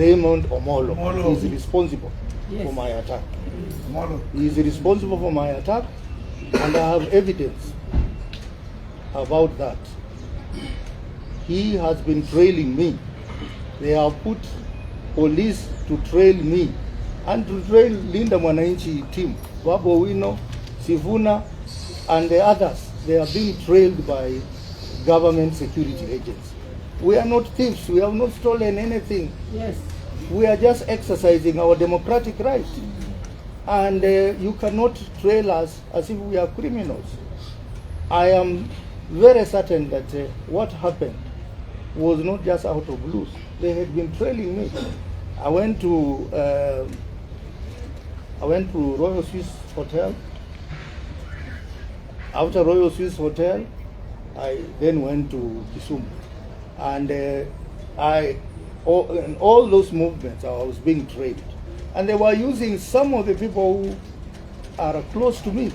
Raymond Omollo is responsible for my attack. He is responsible for my attack, and I have evidence about that. He has been trailing me. They have put police to trail me and to trail Linda Mwananchi team, Babu Wino, Sifuna, and the others. They are being trailed by government security agents. We are not thieves. We have not stolen anything. Yes. We are just exercising our democratic right. And you cannot trail us as if we are criminals. I am very certain that what happened was not just out of blues. They had been trailing me. I went to Royal Swiss Hotel. After Royal Swiss Hotel, I then went to Kisumu. And in all those movements, I was being trailed. And they were using some of the people who are close to me,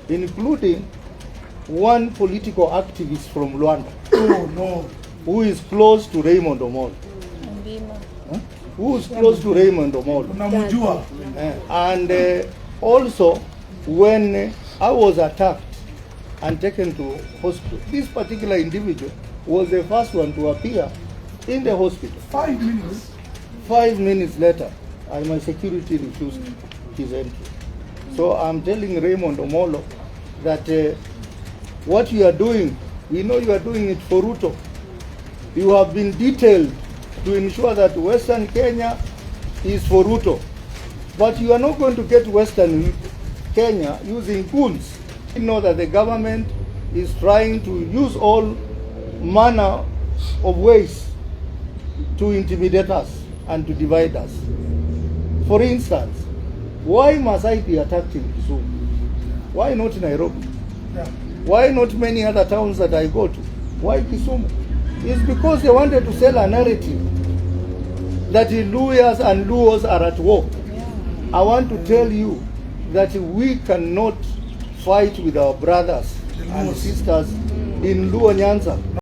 including one political activist from Rwanda, who is close to Raymond Omollo. Who is close to Raymond Omollo. And also, when I was attacked and taken to hospital, this particular individual was the first one to appear in the hospital. 5 minutes. 5 minutes later, my security refused his entry. So I'm telling Raymond Omollo that what you are doing, we know you are doing it for Ruto. You have been detailed to ensure that Western Kenya is for Ruto. But you are not going to get Western Kenya using goons. You know that the government is trying to use all manner of ways to intimidate us and to divide us. For instance, why must I be attacked in Kisumu? Why not Nairobi? Why not many other towns that I go to? Why Kisumu? It's because they wanted to sell a narrative that the Luyas and Luos are at war. I want to tell you that we cannot fight with our brothers and sisters in Luo Nyanza.